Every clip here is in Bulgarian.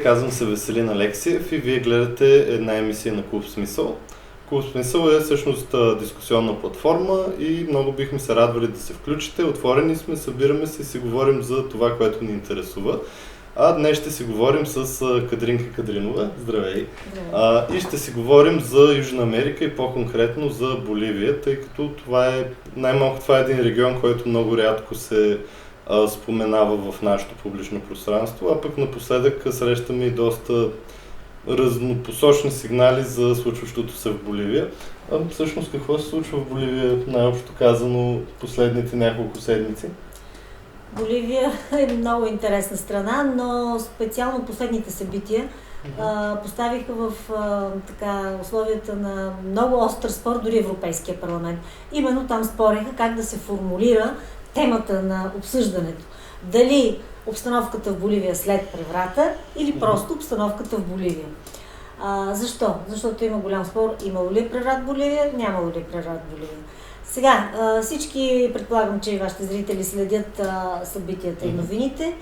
Здравейте, казвам се Веселин Алексиев и вие гледате една емисия на Клуб Смисъл. Клуб Смисъл е всъщност дискусионна платформа и много бихме се радвали да се включите. Отворени сме, събираме се и си говорим за това, което ни интересува. А днес ще си говорим с Кадринка Кадринова. Здравей! И ще си говорим за Южна Америка и по-конкретно за Боливия, тъй като това е един регион, който много рядко се споменава в нашето публично пространство, а пък напоследък срещаме и доста разнопосочни сигнали за случващото се в Боливия. Всъщност какво се случва в Боливия, най-общо казано, последните няколко седмици? Боливия е много интересна страна, но специално последните събития поставиха в условията на много остър спор дори Европейския парламент. Именно там спореха как да се формулира темата на обсъждането. Дали обстановката в Боливия след преврата или просто обстановката в Боливия. Защо? Защото има голям спор. Имало ли преврат в Боливия? Нямало ли преврат в Боливия? Сега, всички, предполагам, че и вашите зрители следят събитията и новините.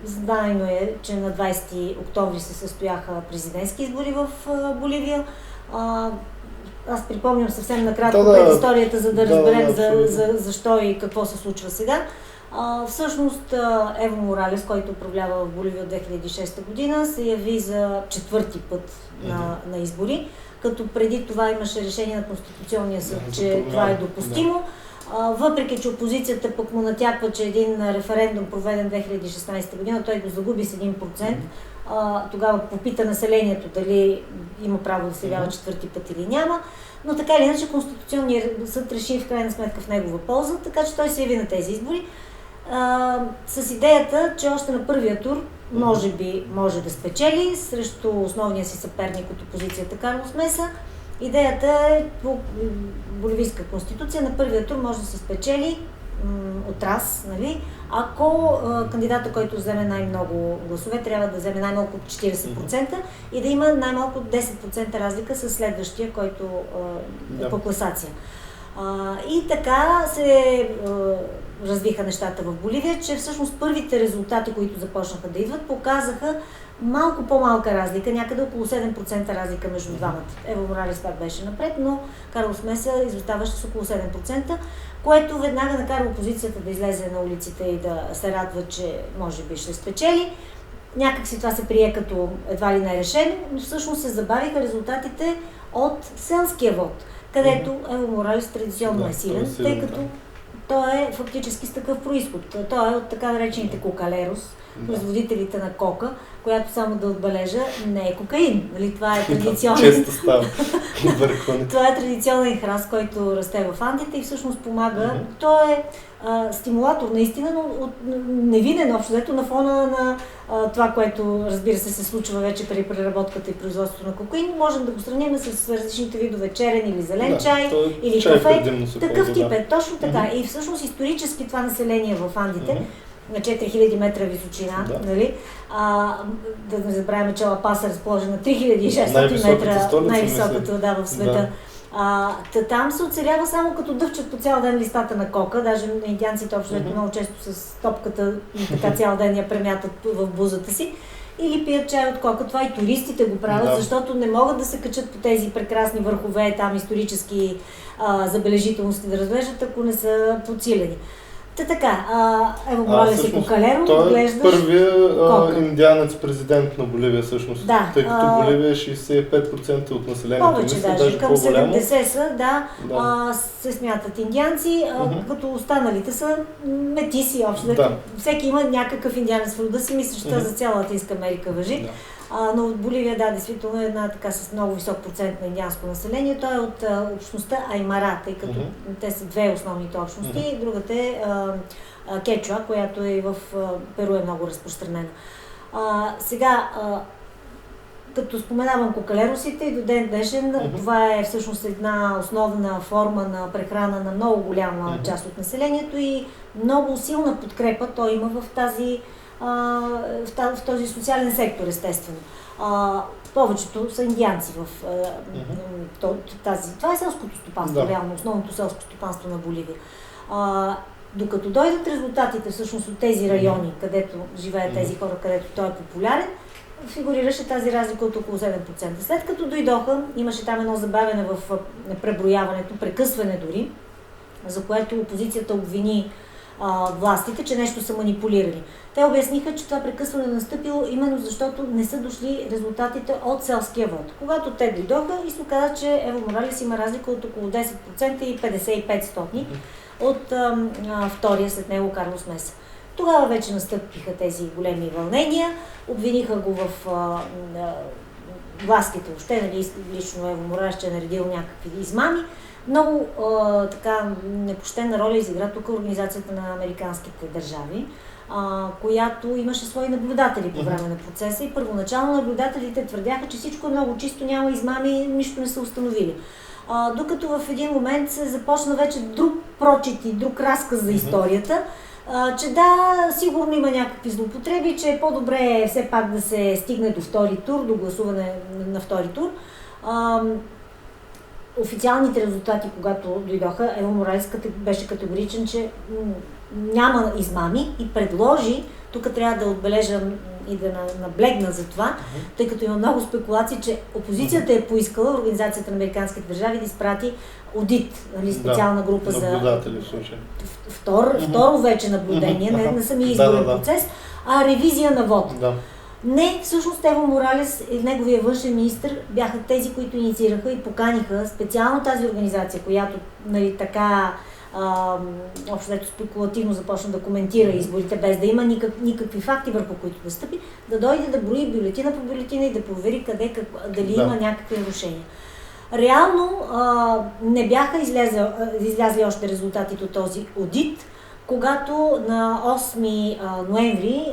Знайно е, че на 20 октомври се състояха президентски избори в Боливия. Аз припомням съвсем накратко предисторията, за да разберем защо и какво се случва сега. Всъщност Ево Моралес, който управлява в Боливия от 2006 година, се яви за четвърти път на избори, като преди това имаше решение на Конституционния съд, че това е допустимо. Въпреки че опозицията пък му натяква, че един референдум, проведен 2016 година, той го загуби с 1%. Тогава попита населението дали има право да се явява четвърти път или няма. Но така или иначе Конституционният съд реши в крайна сметка в негова полза, така че той се яви на тези избори. С идеята, че още на първия тур може би може да спечели срещу основния си съперник от опозицията Карлос Меса. Идеята е по боливийска конституция на първия тур може да се спечели от раз, нали? Ако кандидата, който вземе най-много гласове, трябва да вземе най-малко 40% и да има най-малко 10% разлика с следващия, който е по класация. И така се развиха нещата в Боливия, че всъщност първите резултати, които започнаха да идват, показаха малко по-малка разлика, някъде около 7% разлика между двамата. Ево Моралес пак беше напред, но Карлос Меса изоставаше с около 7%, което веднага накара опозицията да излезе на улиците и да се радва, че може би ще спечели. Някак си това се прие като едва ли не решено, но всъщност се забавиха резултатите от селския вод, където Ево Моралес традиционно е силен, тъй като той е фактически с такъв происход. Той е от така наречените кокалерос, производителите на кока, която само да отбележа не е кокаин. Нали? Това е традиционен. Това е традиционен храст, който расте в Андите и всъщност помага. Той е стимулатор наистина, но невиден общо взето на фона на това, което разбира се случва вече при преработката и производството на кокаин. Можем да го сравним с различните видове черен или зелен чай или кафе. Такъв тип е. Точно така. И всъщност исторически това население в Андите на 4000 метра височина, нали? Да не забравяме, че Ла Пас е разположена на 3600 метра, най-високата вода в света. Там се оцелява само като дъвчат по цял ден листата на кока, даже индианците общо много често с топката така цял ден я премятат в бузата си. Или пият чай от кока. Това и туристите го правят, защото не могат да се качат по тези прекрасни върхове, там исторически забележителности да разглеждат, ако не са подсилени. Така, Ево Моралес е кокалеро, той е първия индианец президент на Боливия всъщност, тъй като Боливия е 65% от населението. Повече даже към 70 са, се смятат индианци, като останалите са метиси общо. Всеки има някакъв индианец в рода си, мисля, че това за цяла Латинска Америка важи. Но от Боливия, действително е една така с много висок процент на индианско население. Той е от общността Аймара, тъй като те са две основните общности. Другата е Кечуа, която е в Перу е много разпространена. Сега, като споменавам кокалеросите, и до ден днешен, това е всъщност една основна форма на прехрана на много голяма част от населението и много силна подкрепа той има в този социален сектор, естествено. Повечето са индианци в тази. Това е селското стопанство, реално, основното селско стопанство на Боливия. Докато дойдат резултатите всъщност от тези райони, където живеят тези хора, където той е популярен, фигурираше тази разлика от около 7%. След като дойдоха, имаше там едно забавяне в преброяването, прекъсване дори, за което опозицията обвини властите, че нещо са манипулирали. Те обясниха, че това прекъсване е настъпило именно защото не са дошли резултатите от селския вод. Когато те дойдоха и се оказа, че Ево Моралес има разлика от около 10% и 55 стотни от втория след него Карлос Меса. Тогава вече настъпиха тези големи вълнения, обвиниха го в властите въобще, нали, лично Ево Моралес, че е наредил някакви измами. Много така непочтена роля изигра тук Организацията на американските държави, която имаше свои наблюдатели по време на процеса и първоначално наблюдателите твърдяха, че всичко е много чисто, няма измами, нищо не са установили. Докато в един момент се започна вече друг прочит и друг разказ за историята, че да, сигурно има някакви злоупотреби, че е по-добре все пак да се стигне до втори тур, до гласуване на втори тур. Официалните резултати, когато дойдоха, Ево Моралес беше категоричен, че няма измами и предложи, тук трябва да отбележа и да наблегна за това, тъй като има много спекулации, че опозицията е поискала Организацията на американските държави да изпрати одит, нали, специална група за наблюдатели в случая. Второ вече наблюдение, не самия изборен процес, а ревизия на вод. Не, всъщност Ево Моралес и неговия външен министр бяха тези, които инициираха и поканиха специално тази организация, която, нали, така общо спекулативно започна да коментира изборите, без да има никакви факти, върху които да стъпи, да дойде да брои бюлетина по бюлетина и да провери дали има някакви нарушения. Реално не бяха излязли още резултатите от този одит, когато на 8 ноември,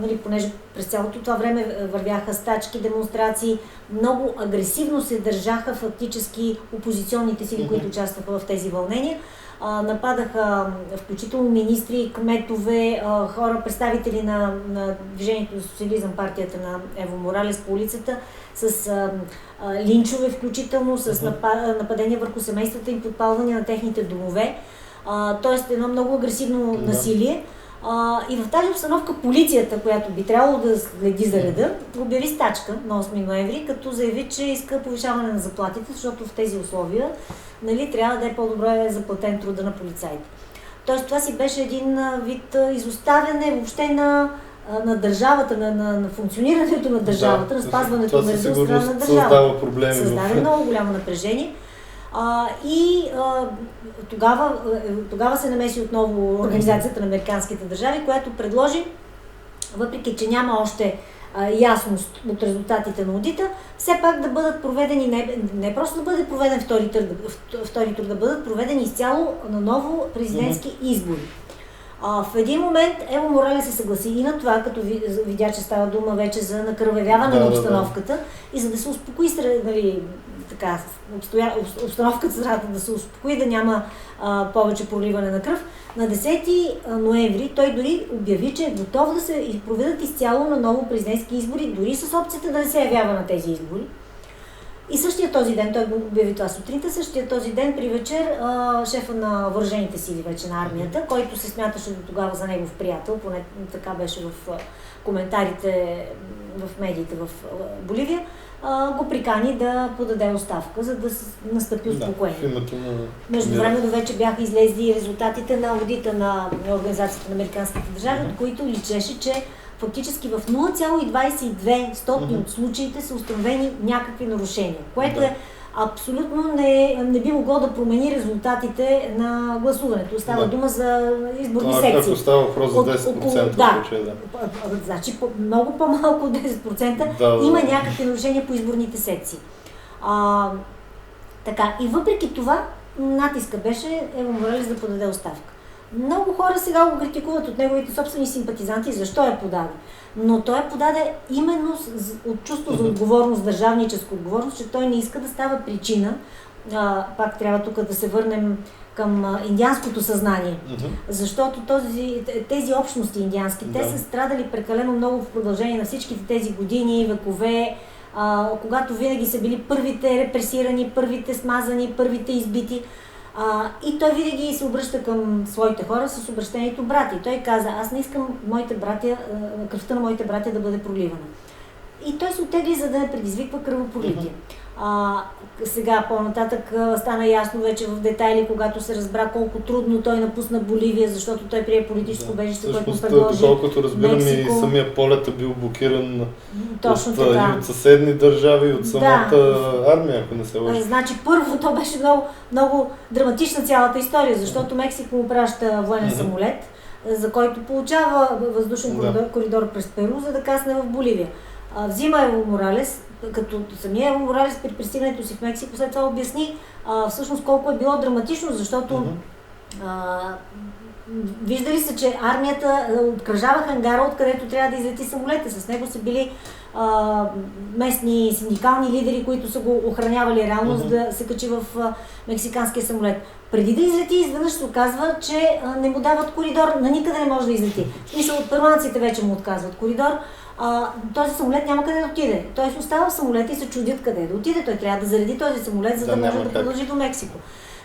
нали, понеже през цялото това време вървяха стачки, демонстрации, много агресивно се държаха фактически опозиционните сили, които участваха в тези вълнения. Нападаха включително министри, кметове, хора, представители на Движението за социализъм, партията на Ево Моралес по улицата, с линчове включително, с нападения върху семействата им, подпалване на техните домове. Тоест едно много агресивно насилие. И в тази обстановка полицията, която би трябвало да следи за реда, обяви стачка на 8 ноември, като заяви, че иска повишаване на заплатите, защото в тези условия, нали, трябва да е по-добре заплатен труда на полицаите. Тоест това си беше един вид изоставяне въобще на държавата, на функционирането на държавата, на спазването на реда от страна на държавата. Създаде много голямо напрежение. Тогава се намеси отново Организацията на американските държави, която предложи, въпреки че няма още ясност от резултатите на одита, все пак да бъдат проведени, не просто да бъде проведен втори тур, да бъдат проведени изцяло на ново президентски избори. В един момент Ево Моралес се съгласи и на това, като видя, че става дума вече за накървавяване на обстановката и за да се успокои, нали, така, обстановката страната да се успокои, да няма повече проливане на кръв. На 10 ноември той дори обяви, че е готов да се проведат изцяло на ново президентски избори, дори с опцията да не се явява на тези избори. И същия този ден, той обяви това сутринта, същия този ден при вечер шефа на въоръжените сили вече на армията, който се смяташе до тогава за негов приятел, поне така беше в коментарите в медиите в Боливия, го прикани да подаде оставка, за да настъпи успокоение. Междувременно вече бяха излезли резултатите на аудита на Организацията на американските държави, от които личеше, че фактически в 0,22 от случаите са установени някакви нарушения, което е абсолютно не би могло да промени резултатите на гласуването. Става дума за изборни секции. Ако става въпрос за 10% в случая, Значи много по-малко от 10% има някакви нарушения по изборните секции. Така, и въпреки това натиска беше Ево Моралес да подаде оставка. Много хора сега го критикуват от неговите собствени симпатизанти, защо я подаде. Но той я подаде именно от чувство за отговорност, държавническа отговорност, че той не иска да става причина. Пак трябва тук да се върнем към индианското съзнание. Защото тези общности индиански, те са страдали прекалено много в продължение на всичките тези години, векове, когато винаги са били първите репресирани, първите смазани, първите избити. И той винаги се обръща към своите хора с обращението брати. Той каза, аз не искам кръвта на моите братя да бъде проливана. и той се оттегли, за да не предизвиква кръвопролитие. Сега по-нататък стана ясно вече в детайли, когато се разбра колко трудно той напусна Боливия, защото той прие политическо бежище, което му предложи доколкото разбираме, Мексико. и самия полет е бил блокиран Точно и от съседни държави, от самата армия, ако не се лъжа. Значи първо, то беше много, много драматична цялата история, защото Мексико му праща военен самолет, за който получава въздушен коридор през Перу, за да касне в Боливия. Взима Ево Моралес, като самия Ево Моралес при пристигането си в Мексико след това обясни всъщност колко е било драматично, защото виждали се, че армията обкръжава хангара, откъдето трябва да излети самолета. С него са били местни синдикални лидери, които са го охранявали реално, за да се качи в мексиканския самолет. Преди да излети, изведнъж се оказва, че не му дават коридор, на никъде не може да излети. В смисъл, от перуанците вече му отказват коридор. Този самолет няма къде да отиде. Той се остава в самолета и се чудят къде да отиде. Той трябва да зареди този самолет, за да може да продължи до Мексико.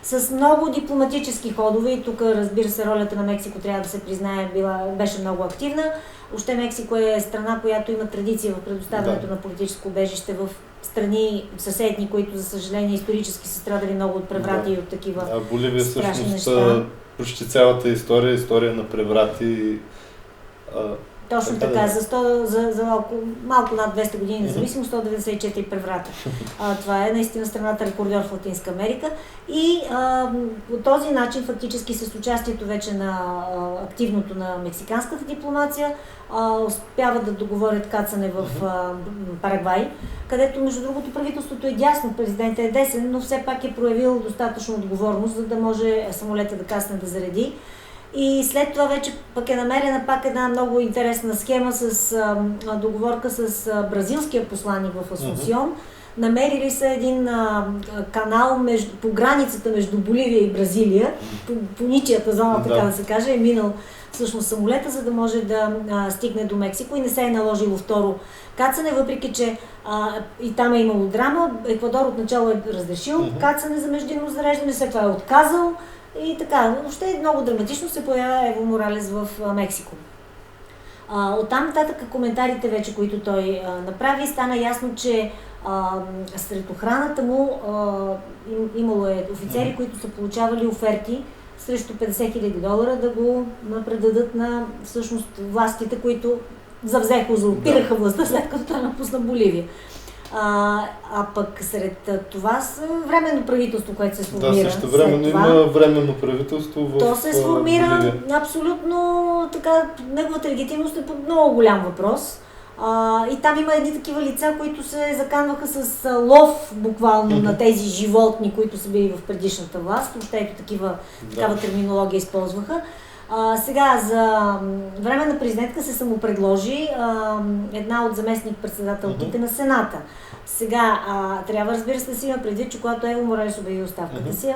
С много дипломатически ходове, и тук, разбира се, ролята на Мексико трябва да се признае, беше много активна. Още Мексико е страна, която има традиция в предоставянето на политическо убежище в страни съседни, които, за съжаление, исторически са страдали много от преврати и от такива Боливия страшни всъщност неща. почти цялата история на преврати. Точно така, за малко над 200 години независимо, 194 преврата. Това е наистина страната рекордьор в Латинска Америка и по този начин, фактически с участието вече на активното на мексиканската дипломация, успяват да договорят кацане в Парагвай, където между другото правителството е дясно, президентът е десен, но все пак е проявил достатъчно отговорност, за да може самолета да касне да зареди. И след това вече пък е намерена пак една много интересна схема с договорка с бразилския посланик в Асунсион. Намерили са един канал по границата между Боливия и Бразилия, по ничията зона, така да се каже, е минал всъщност самолета, за да може да стигне до Мексико и не се е наложило второ кацане, въпреки че и там е имало драма. Еквадор отначало е разрешил кацане за междинно зареждане, след това е отказал. И така, въобще много драматично се появява Ево Моралес в Мексико. Оттам нататък коментарите вече, които той направи, стана ясно, че сред охраната му имало е офицери, които са получавали оферти срещу $50,000 да го предадат на всъщност властите, които завзеха, узурпираха властта, след като той напусна Боливия. Пък сред това с временно правителство, което се сформира. Да, също времено има временно правителство в То се сформира Боливия. Абсолютно така, неговата легитимност е под много голям въпрос. И там има едни такива лица, които се заканваха с лов буквално на тези животни, които са били в предишната власт. Въобще ето такава терминология използваха. Сега за временна президентка се самопредложи една от заместник-председателките на Сената. Сега трябва, разбира се, да си има предвид, че когато Ево Моралес обяви оставката си,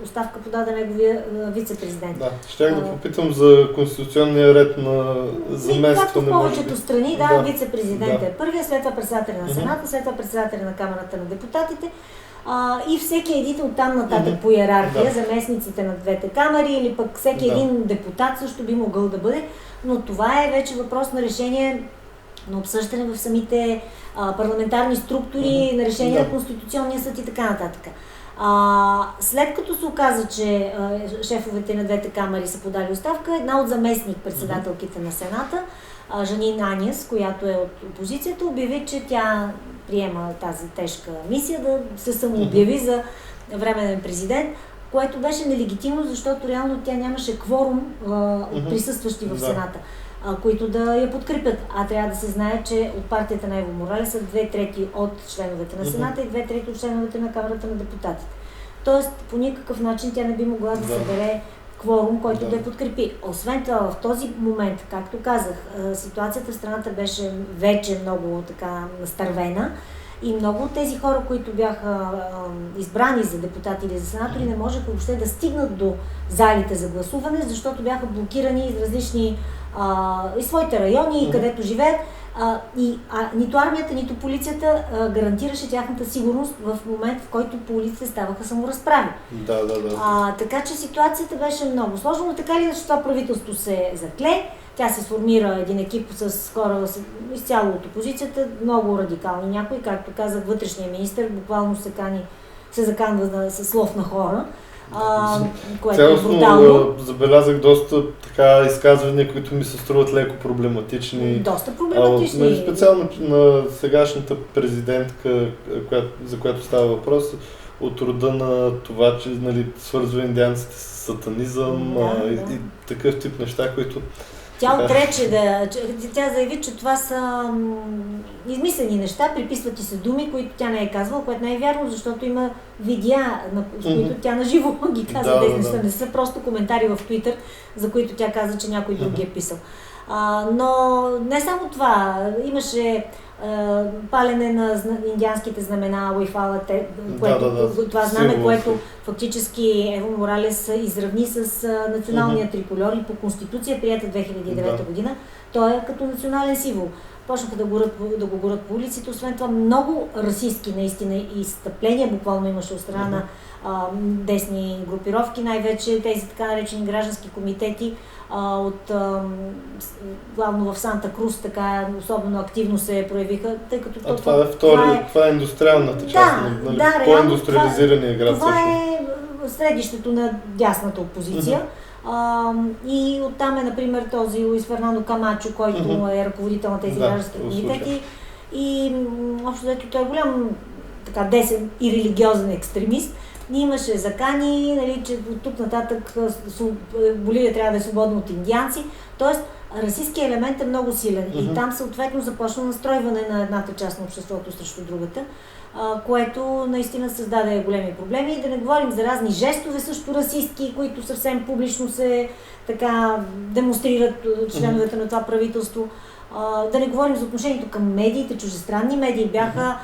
оставка подаде неговия вице-президент. Да, щях да попитам за конституционния ред на заместване. Както в повечето страни, вице-президент е първия, след това председателя на Сената, след това председателя на Камарата на депутатите. И всеки един оттам нататък по иерархия, заместниците на двете камари или пък всеки един депутат също би могъл да бъде, но това е вече въпрос на решение, на обсъждане в самите парламентарни структури, на решение на Конституционния съд и така нататък. След като се оказа, че шефовете на двете камари са подали оставка, една от заместник-председателките на Сената, Жанин Аниас, която е от опозицията, обяви, че тя приема тази тежка мисия да се самообяви за временен президент, което беше нелегитимно, защото реално тя нямаше кворум от присъстващи в Сената, които да я подкрепят. Трябва да се знае, че от партията на Ево Моралес са 2/3 от членовете на Сената и 2/3 от членовете на Камарата на депутатите. Тоест, по никакъв начин тя не би могла да събере кворум, който да я подкрепи. Освен това, в този момент, както казах, ситуацията в страната беше вече много така настървена и много от тези хора, които бяха избрани за депутати или за сенатори, не можеха въобще да стигнат до залите за гласуване, защото бяха блокирани из различни и своите райони, където живеят, Нито армията, нито полицията гарантираше тяхната сигурност в момент, в който полицията ставаха саморазправи. Да. Така че ситуацията беше много сложна, но така ли иначе това правителство се закле. Тя се сформира един екип с хора изцяло от опозицията, много радикални някои, както казах, вътрешния министър буквално се заканва с лов на хора, което е брутално. Забелязах доста така изказвания, които ми се струват леко проблематични. Доста проблематични. Специално на сегашната президентка, за която става въпрос, от рода на това, че свързва индианците с сатанизъм и такъв тип неща, които... Тя отрече тя заяви, че това са измислени неща, приписват и се думи, които тя не е казвала, което не е вярно, защото има видеа, с които тя наживо ги казва тези неща. Не са просто коментари в Twitter, за които тя каза, че някой друг ги е писал. Но не само това, имаше палене на индианските знамена, Уайфала, това знаме, което фактически Ево Моралес изравни с националния трикольор и по конституция, прията 2009 година. Той е като национален символ. Почнаха да го горят по улиците, освен това много расистки наистина изстъпления буквално имаше от страна на десни групировки, най-вече тези така наречени граждански комитети главно в Санта Крус, така особено активно се проявиха, тъй като това е индустриалната част, по-индустриализирания град. Това е средището на дясната опозиция. И оттам е, например, този Луис Фернандо Камачо, който е ръководител на тези граждански комитети. И общо взето той е голям така десен и религиозен екстремист. Имаше закани, че от тук нататък Боливия трябва да е свободна от индианци. Тоест, расистският елемент е много силен. И там съответно започна настройване на едната част на обществото срещу другата, което наистина създаде големи проблеми. И да не говорим за разни жестове, също расистки, които съвсем публично се така демонстрират членовете на това правителство. Да не говорим за отношението към медиите, чуждестранни медии бяха...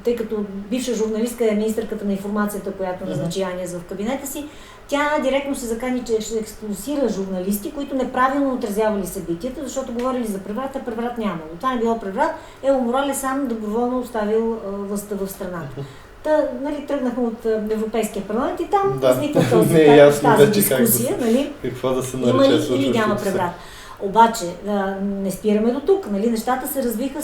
тъй като бивша журналистка е министърката на информацията, която назначи Аня в кабинета си, тя директно се закани, че ще експулсира журналисти, които неправилно отразявали събитията, защото говорили за преврат, а преврат нямало. Това не било преврат, Ево Моралес сам доброволно оставил властта в страната. Тръгнахме от Европейския парламент и там възниква тази дискусия, какво да се нарече има или няма преврат. Обаче, не спираме до тук. Нещата се развиха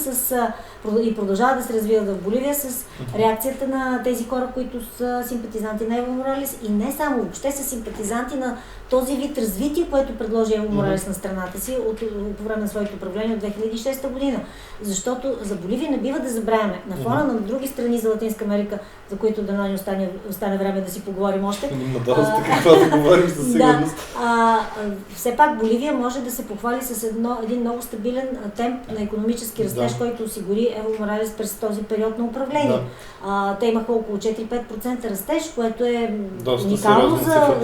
и продължават да се развиват в Боливия с реакцията на тези хора, които са симпатизанти на Ево Моралес и не само, въобще са симпатизанти на този вид развитие, което предложи Ево Моралес на страната си по време на своето управление от 2006 година. Защото за Боливия не бива да забравяме. На фона на други страни за Латинска Америка, за които да ни остане време да си поговорим още. Какво да говорим със сигурност. Все пак Боливия може да се похвали с един много стабилен темп на икономически растеж, който осигури Ево Моралес през този период на управление. Те имаха около 4-5% растеж, което е уникално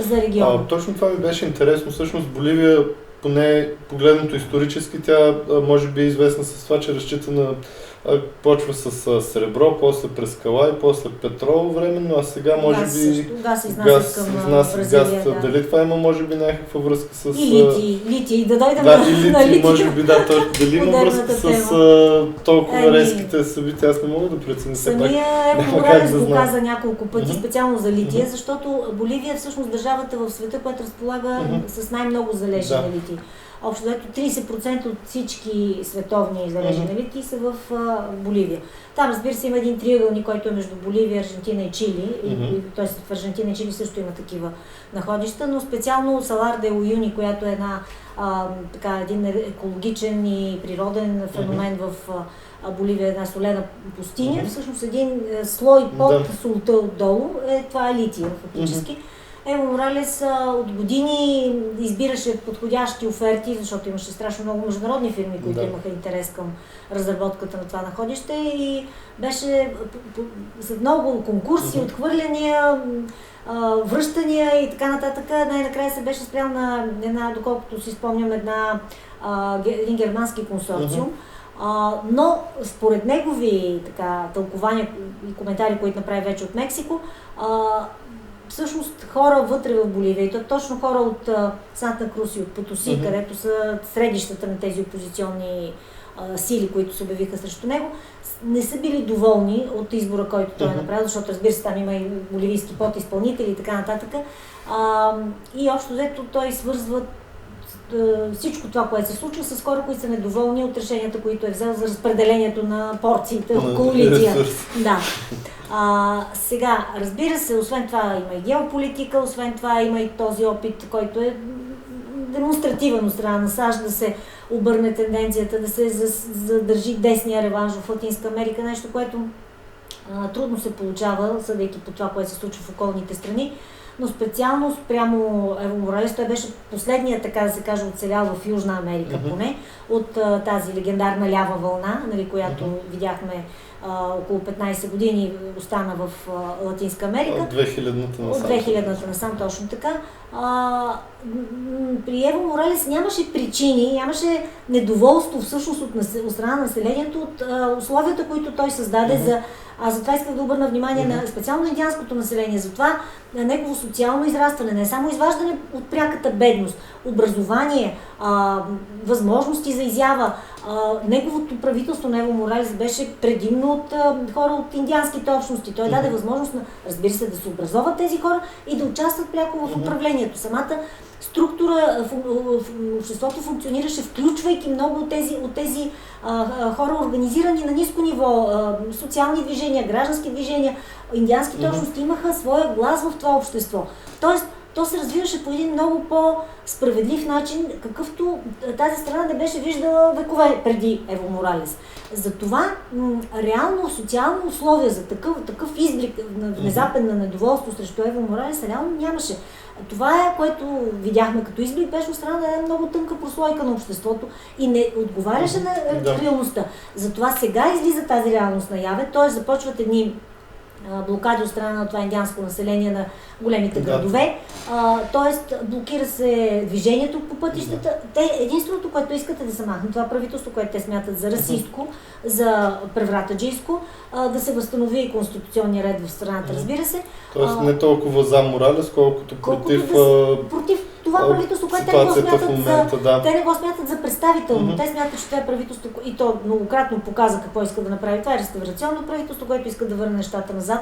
за региона. Точно това ми беше интересно. Всъщност Боливия, поне погледнато исторически, тя може би е известна с това, че разчита на почва с сребро, после през скала и после петрол временно, а сега може би газ изнася към Бразилия. Дали това има може би някаква връзка с... И литий, да дойдем на литий. Може би дали има връзка с толкова резките събития, аз не мога да преценя. Самия Ево Моралес го каза няколко пъти, специално за лития, защото Боливия е всъщност държавата в света, която разполага с най-много залежи на литий. Общо 30% от всички световни залежи на литий са в Боливия. Там, разбира се, има един триъгълник, който е между Боливия, Аржентина и Чили. Т.е. в Аржентина и Чили също има такива находища, но специално Салар де Уюни, която е един екологичен и природен феномен в Боливия, една солена пустиня. Всъщност един слой под солта отдолу, това е лития фактически. Ево Моралес от години избираше подходящи оферти, защото имаше страшно много международни фирми, които имаха интерес към разработката на това находище и беше след много конкурси, отхвърляния, връщания и така нататък. Най-накрая се беше спрял на доколкото си спомням, един германски консорциум. Но според негови тълкования и коментари, които направи вече от Мексико, всъщност хора вътре в Боливия, и то точно хора от Санта Крус и от Потоси, където са средищата на тези опозиционни сили, които се обявиха срещу него, не са били доволни от избора, който той е направил, защото разбира се, там има и боливийски подизпълнители и така нататък. И общо взето той свързва всичко това, което се случва, с хора, които са недоволни от решенията, които е взел за разпределението на порциите от коалиция. Да. Сега, разбира се, освен това има и геополитика, освен това има и този опит, който е демонстративен от страна на САЩ, да се обърне тенденцията, да се задържи десния реванш в Латинска Америка, нещо, което трудно се получава, съдейки по това, което се случва в околните страни. Но специално спрямо Ево Моралес, той беше последният, така да се каже, оцелял в Южна Америка поне, от тази легендарна лява вълна, нали, която видяхме около 15 години остана в Латинска Америка. От 2000-та насам. От 2000-та насам, точно така. При Ево Моралес нямаше причини, нямаше недоволство всъщност от страна на населението, от условията, които той създаде затова исках да обърна внимание на специално индианското население, затова на негово социално израстване, не само изваждане от пряката бедност, образование, възможности за изява. Неговото правителство на Ево Моралес беше предимно от хора от индианските общности. Той даде възможност, разбира се, да се образоват тези хора и да участват пряко в управлението. Самата структура в обществото функционираше, включвайки много от тези хора, организирани на ниско ниво, социални движения, граждански движения. Индианските общности имаха своя глас в това общество. Тоест, то се развиваше по един много по-справедлив начин, какъвто тази страна не беше виждала векове преди Ево Моралес. Затова реално социално условие за такъв изблик внезапен на недоволство срещу Ево Моралес реално нямаше. Това е, което видяхме като изблик, беше от страна на една много тънка прослойка на обществото и не отговаряше на реалността. Затова сега излиза тази реалност наяве, т.е. започват едни блокади от страна на това индианско население на големите градове. Тоест, блокира се движението по пътищата. Те единственото, което искат е да се махнат това правителство, което те смятат за расистко, за превратаджийско, да се възстанови и конституционния ред в страната, разбира се. Тоест не толкова за Моралес, колкото против това правителство, което те не го смятат за представително. Те смятат, че това е правителство, и то многократно показа какво иска да направи. Това е реставрационно правителство, което иска да върне нещата назад.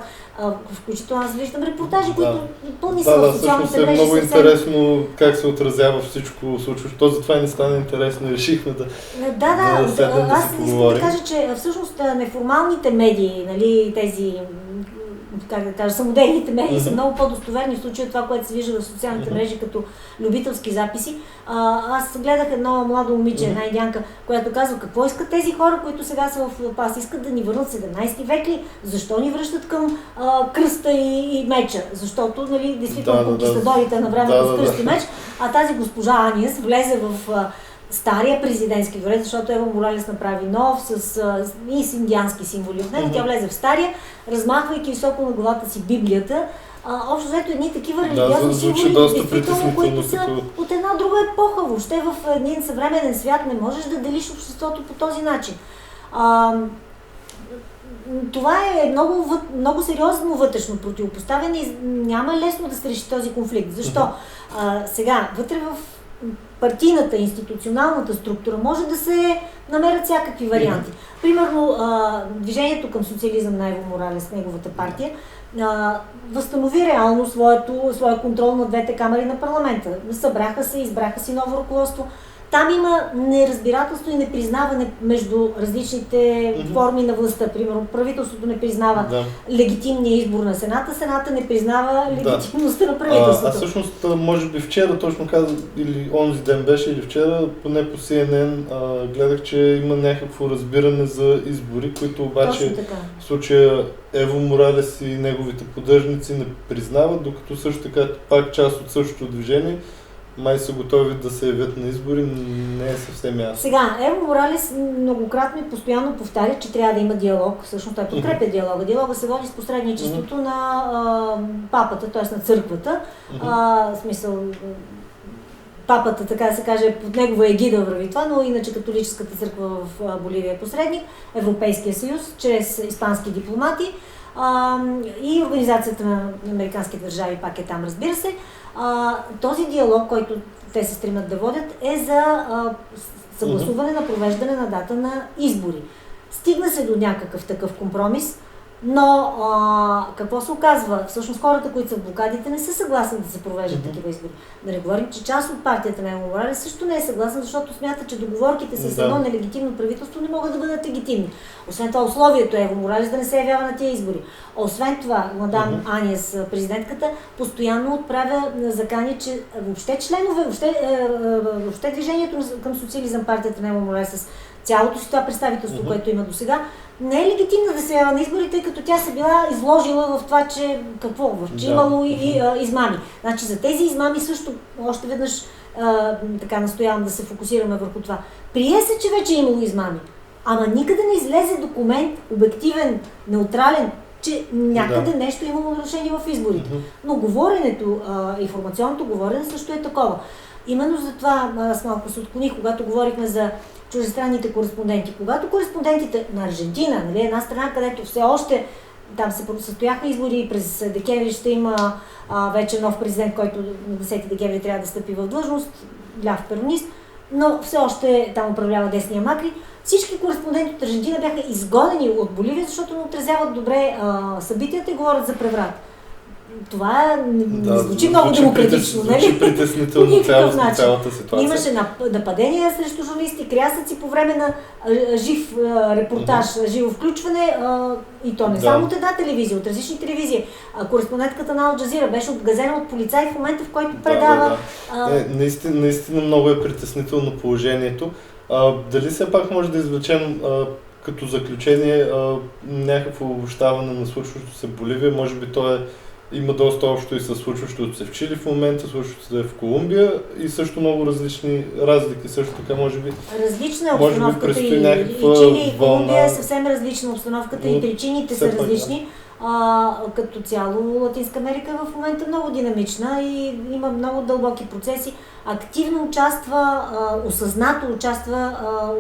Включително аз виждам репортажи, които пълни са в социалните мрежи. Да, много интересно как се отразява всичко случващо. То затова ни стана интересно и решихме да седнем да си поговорим. Аз искам да кажа, че всъщност неформалните медии, нали, тези, как да кажа, самодейните медии са много по-достоверни в случая това, което се вижда в социалните мрежи като любителски записи. Аз гледах едно младо момиче, една индианка, която казва: какво искат тези хора, които сега са в пас? Искат да ни върнат 17 век ли? Защо ни връщат към кръста и меча? Защото, нали, действително конкистадорите на времето с кръст и меч, а тази госпожа Аниес влезе в стария президентски дворец, защото Ево Моралес направи нов с индиански символи от него. Тя влезе в стария, размахвайки високо на главата си Библията. Общо взето едни такива религиозни символи, действително, които са от една друга епоха. Въобще в един съвременен свят не можеш да делиш обществото по този начин. Това е много сериозно вътрешно противопоставяне и няма лесно да се реши този конфликт. Защо? Сега, вътре в партийната, институционалната структура може да се намерят всякакви варианти. Примерно, движението към социализъм на Ево Моралес, неговата партия, възстанови реално своя контрол на двете камери на парламента. Събраха се, избраха си ново ръководство. Там има неразбирателство и непризнаване между различните форми на властта. Примерно, правителството не признава легитимния избор на Сената, Сената не признава легитимността на правителството. Аз всъщност, може би вчера точно казах, или онзи ден беше, или вчера, поне по CNN, гледах, че има някакво разбиране за избори, които обаче в случая Ево Моралес и неговите поддръжници не признават, докато също така пак част от същото движение май са готови да се явят на избори, не е съвсем ясно. Сега, Ево Моралес многократно и постоянно повтаря, че трябва да има диалог. Всъщност той подкрепя диалога. Диалога се води с посредничеството на папата, т.е. на църквата. В смисъл, папата, така да се каже, под негова егида върви това, но иначе католическата църква в Боливия е посредник, Европейския съюз, чрез испански дипломати. и Организацията на американски държави пак е там, разбира се. Този диалог, който те се стремят да водят, е за съгласуване на провеждане на дата на избори. Стигна се до някакъв такъв компромис, но какво се оказва? Всъщност хората, които са в блокадите, не са съгласни да се провеждат такива избори. Да не говорим, че част от партията на Ево Моралес също не е съгласна, защото смята, че договорките с едно нелегитимно правителство не могат да бъдат легитимни. Освен това, условието е Ево Моралес да не се явява на тия избори. Освен това, мадам Аниес, президентката, постоянно отправя закани, че въобще членове, въобще движението към социализъм, партията на Ево Моралес с цялото си това представителство, което има до сега, не е легитимна да се ява на избори, тъй като тя се била изложила в това, че че имало и измами. Значи за тези измами също още веднъж така настоявам да се фокусираме върху това. Прие се, че вече е имало измами, ама никъде не излезе документ, обективен, неутрален, че някъде нещо е имало нарушение в изборите. Но говоренето, информационното говорене също е такова. Именно за това аз малко се отклоних, когато говорихме за чуждестранните кореспонденти. Когато кореспондентите на Аржентина, нали, една страна, където все още там се състояха избори и през декември ще има вече нов президент, който на 10 декември трябва да стъпи в длъжност, ляв перонист, но все още там управлява десния Макри. Всички кореспонденти от Аржентина бяха изгонени от Боливия, защото не отразяват добре събитията и говорят за преврат. Това не звучи много демократично, нали? Звучи притеснително цялата ситуация. Имаше нападения срещу журналисти, крясъци по време на жив репортаж, живо включване, и то не само от една телевизия, от различни телевизии. Кореспондентката на Ал Джазира беше отгазена от полицай в момента, в който предава... Наистина много е притеснително положението. Дали все пак може да извлечем като заключение някакво обобщаване на случващото се в Боливия? Може би то има доста общо и с случващото се в Чили в момента, случващото се в Колумбия и също много различни разлики, също така може би. Различна е обстановката и Чили и Колумбия е съвсем различна обстановката и причините са различни. Като цяло Латинска Америка е в момента много динамична и има много дълбоки процеси. Активно участва, осъзнато участва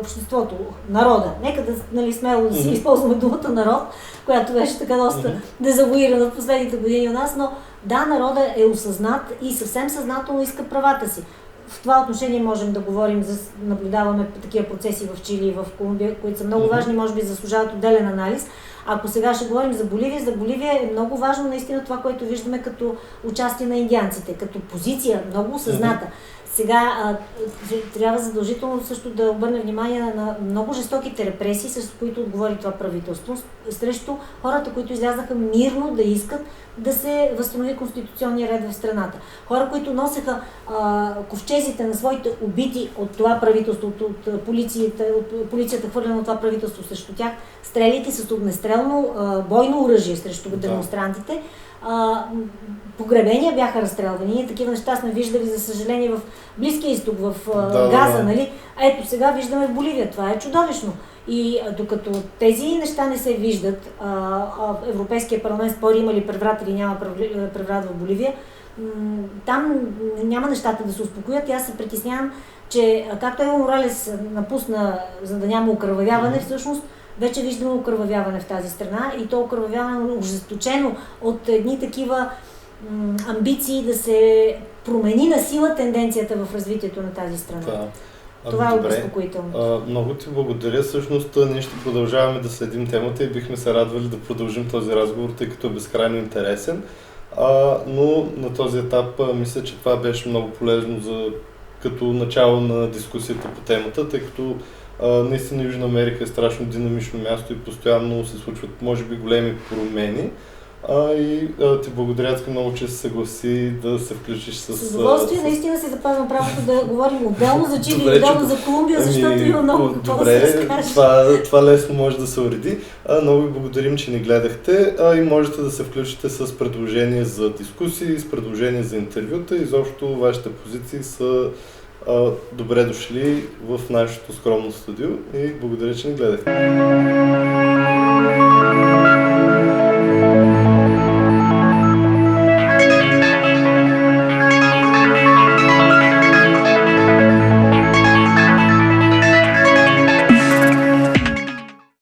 обществото, народа. Нека да смело да си използваме думата народ, която беше така доста дезавуирана в последните години у нас, но да, народа е осъзнат и съвсем съзнателно иска правата си. В това отношение можем да говорим, наблюдаваме такива процеси в Чили и в Колумбия, които са много важни, може би заслужават отделен анализ. Ако сега ще говорим за Боливия е много важно наистина това, което виждаме като участие на индианците, като позиция, много осъзната. Сега трябва задължително също да обърне внимание на много жестоките репресии, с които отговори това правителство, срещу хората, които излязаха мирно да искат да се възстанови конституционния ред в страната. Хора, които носеха ковчезите на своите убити от това правителство, от полицията хвърлена от това правителство срещу тях, стреляйки с огнестрелно бойно оръжие срещу демонстрантите. Погребения бяха разстрелвани. Ние такива неща сме виждали, за съжаление, в Близкия изток, в Газа, нали? Ето сега виждаме в Боливия. Това е чудовищно. И докато тези неща не се виждат, Европейския парламент спори има ли преврат или няма преврат в Боливия, там няма нещата да се успокоят. И аз се притеснявам, че както Ево Моралес напусна, за да няма окървавяване, всъщност вече виждаме окървавяване в тази страна и то окървавяване ожесточено от едни такива амбиции да се промени на сила тенденцията в развитието на тази страна. Това е обезпокоително. Много ти благодаря. Всъщност ние ще продължаваме да следим темата и бихме се радвали да продължим този разговор, тъй като е безкрайно интересен. Но на този етап мисля, че това беше много полезно като начало на дискусията по темата, тъй като наистина Южна Америка е страшно динамично място и постоянно се случват, може би, големи промени. И ти благодаря много, че се съгласи да се включиш с удоволствие. Наистина си запазвам правото да говорим отделно за Чили и отделно за Колумбия, защото има много какво да се разкаже. Това лесно може да се уреди. Много ви благодарим, че ни гледахте и можете да се включите с предложения за дискусии, с предложения за интервюта. Изобщо вашите позиции са добре дошли в нашето скромно студио и благодаря, че ни гледахте.